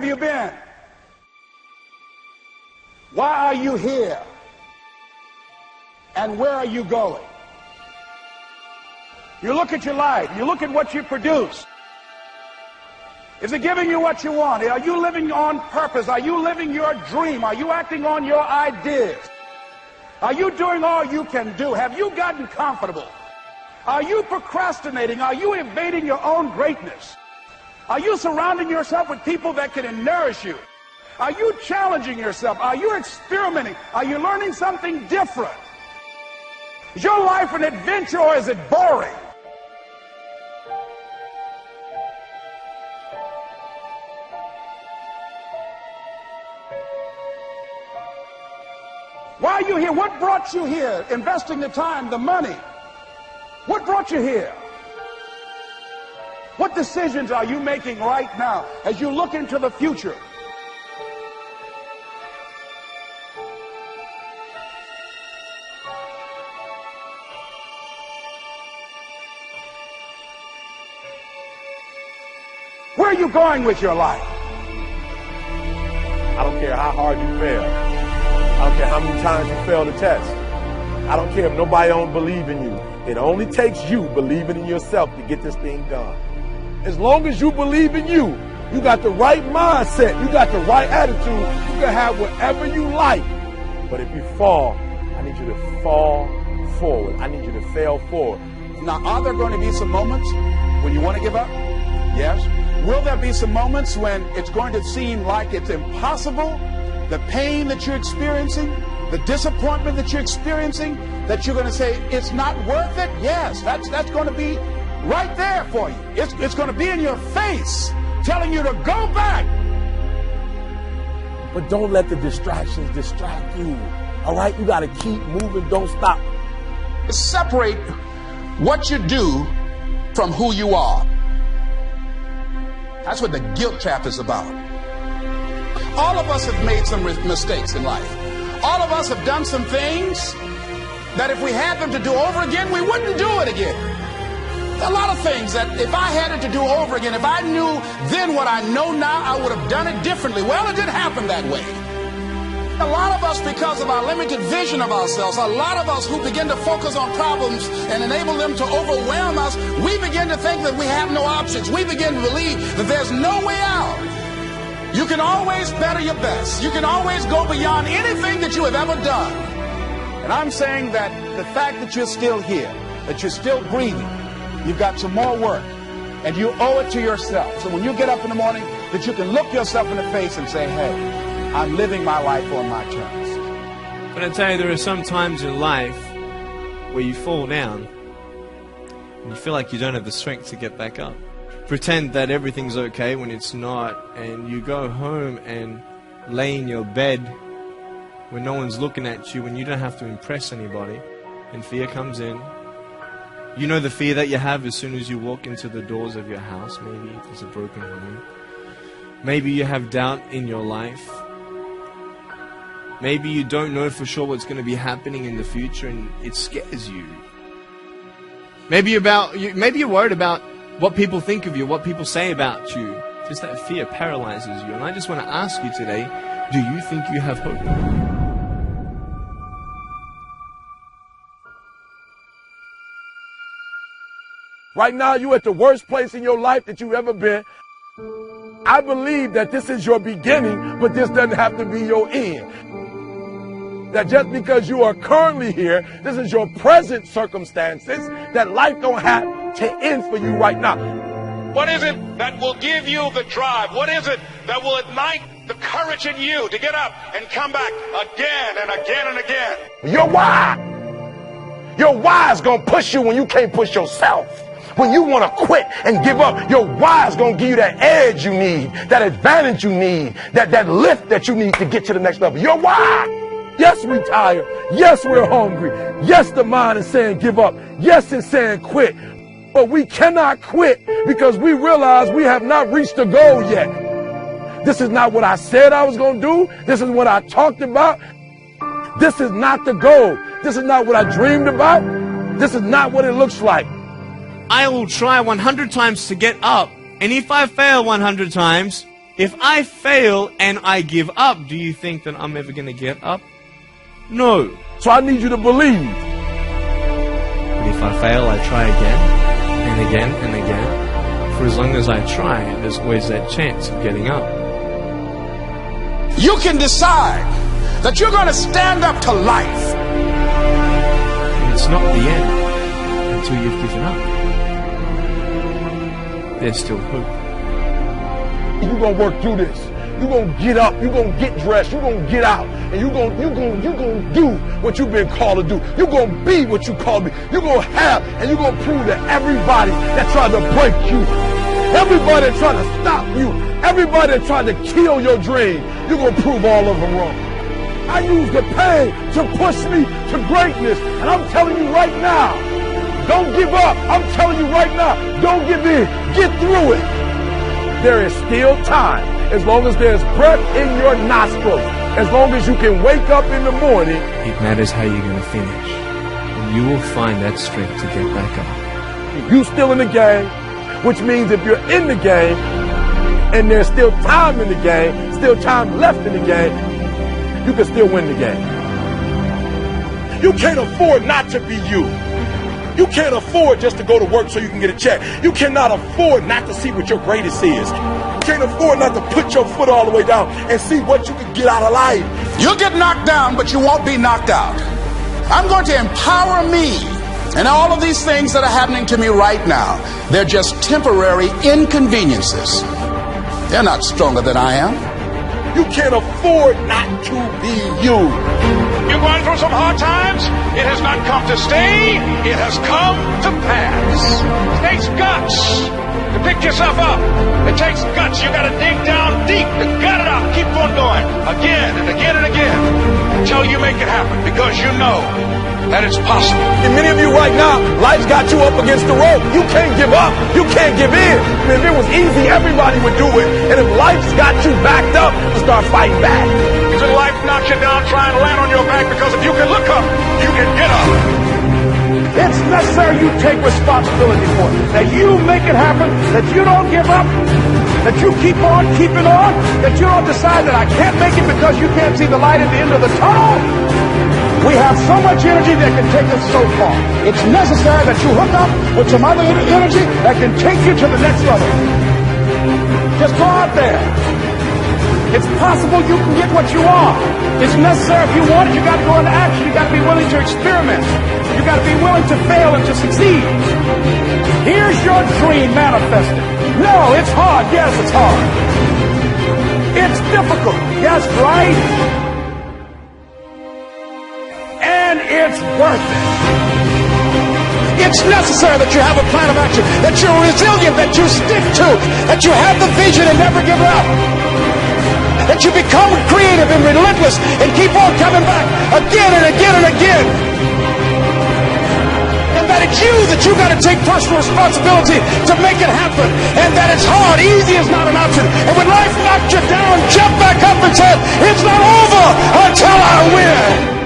have you been? Why are you here? And where are you going? You look at your life. You look at what you produce. Is it giving you what you want? Are you living on purpose? Are you living your dream? Are you acting on your ideas? Are you doing all you can do? Have you gotten comfortable? Are you procrastinating? Are you evading your own greatness? Are you surrounding yourself with people that can nourish you? Are you challenging yourself? Are you experimenting? Are you learning something different? Is your life an adventure or is it boring? Why are you here? What brought you here? Investing the time, the money. What brought you here? What decisions are you making right now as you look into the future? Where are you going with your life? I don't care how hard you fail. I don't care how many times you fail the test. I don't care if nobody don't believe in you. It only takes you believing in yourself to get this thing done. As long as you believe in you, you got the right mindset, you got the right attitude, you can have whatever you like. But if you fall, I need you to fall forward. I need you to fail forward. Now, are there going to be some moments when you want to give up? Yes. Will there be some moments when it's going to seem like it's impossible? The pain that you're experiencing, the disappointment that you're experiencing, that you're going to say, it's not worth it? Yes, that's going to be right there for you. It's going to be in your face, telling you to go back. But don't let the distractions distract you. All right? You got to keep moving. Don't stop. Separate what you do from who you are. That's what the guilt trap is about. All of us have made some mistakes in life. All of us have done some things that if we had them to do over again, we wouldn't do it again. A lot of things that if I had it to do over again, if I knew then what I know now, I would have done it differently. Well, it didn't happen that way. A lot of us, because of our limited vision of ourselves, a lot of us who begin to focus on problems and enable them to overwhelm us, we begin to think that we have no options. We begin to believe that there's no way out. You can always better your best. You can always go beyond anything that you have ever done. And I'm saying that the fact that you're still here, that you're still breathing, you've got some more work, and you owe it to yourself. So when you get up in the morning, that you can look yourself in the face and say, hey, I'm living my life on my terms. But I tell you, there are some times in life where you fall down and you feel like you don't have the strength to get back up. Pretend that everything's okay when it's not, and you go home and lay in your bed when no one's looking at you, when you don't have to impress anybody, and fear comes in. You know the fear that you have as soon as you walk into the doors of your house. Maybe there's a broken home. Maybe you have doubt in your life. Maybe you don't know for sure what's going to be happening in the future, and it scares you. Maybe you're worried about what people think of you, what people say about you. Just that fear paralyzes you. And I just want to ask you today, do you think you have hope? Right now, you're at the worst place in your life that you've ever been. I believe that this is your beginning, but this doesn't have to be your end. That just because you are currently here, this is your present circumstances, that life don't have to end for you right now. What is it that will give you the drive? What is it that will ignite the courage in you to get up and come back again and again and again? Your why. Your why is going to push you when you can't push yourself. When you want to quit and give up, your why is going to give you that edge you need, that advantage you need, that lift that you need to get to the next level. Your why. Yes, we're tired. Yes, we're hungry. Yes, the mind is saying give up. Yes, it's saying quit. But we cannot quit because we realize we have not reached the goal yet. This is not what I said I was going to do. This is what I talked about. This is not the goal. This is not what I dreamed about. This is not what it looks like. I will try 100 times to get up. And if I fail 100 times, If I fail and I give up, do you think that I'm ever going to get up? No. So I need you to believe. But if I fail, I try again and again and again. For as long as I try, there's always that chance of getting up. You can decide that you're going to stand up to life. And it's not the end until you've given up. There's still hope. You're going to work through this. You're going to get up. You're going to get dressed. You're going to get out. And you're going to do what you've been called to do. You're going to be what you called to be. You're going to have, and you're going to prove to everybody that tried to break you, everybody that tried to stop you, everybody that tried to kill your dream, you're going to prove all of them wrong. I use the pain to push me to greatness. And I'm telling you right now, don't give up. I'm telling you right now, don't give in. Get through it. There is still time. As long as there's breath in your nostrils, as long as you can wake up in the morning. It matters how you're going to finish. And you will find that strength to get back up. You still in the game, which means if you're in the game and there's still time in the game, still time left in the game, you can still win the game. You can't afford not to be you. You can't afford just to go to work so you can get a check. You cannot afford not to see what your greatest is. You can't afford not to put your foot all the way down and see what you can get out of life. You'll get knocked down, but you won't be knocked out. I'm going to empower me. And all of these things that are happening to me right now, they're just temporary inconveniences. They're not stronger than I am. You can't afford not to be you. You're going through some hard times. It has not come to stay. It has come to pass. It takes guts to pick yourself up. It takes guts. You got to dig down deep to gut it out. Keep on going again and again and again until you make it happen, because you know that it's possible. And many of you right now, life's got you up against the rope. You can't give up. You can't give in. If it was easy, everybody would do it. And if life's got you backed up, you start fighting back. If life knocks you down, try and land on your back, because if you can look up, you can get up. It's necessary you take responsibility for it. That you make it happen, that you don't give up, that you keep on keeping on, that you don't decide that I can't make it because you can't see the light at the end of the tunnel. We have so much energy that can take us so far. It's necessary that you hook up with some other energy that can take you to the next level. Just go out there. It's possible you can get what you want. It's necessary. If you want it, you got to go into action. You got to be willing to experiment. You got to be willing to fail and to succeed. Here's your dream manifested. No, it's hard. Yes, it's hard. It's difficult. Yes, right? And it's worth it. It's necessary that you have a plan of action, that you're resilient, that you stick to, that you have the vision and never give up, that you become creative and relentless and keep on coming back again and again and again. And that it's you that you got to take personal responsibility to make it happen. And that it's hard. Easy is not an option. And when life knocks you down, jump back up and say, it's not over until I win.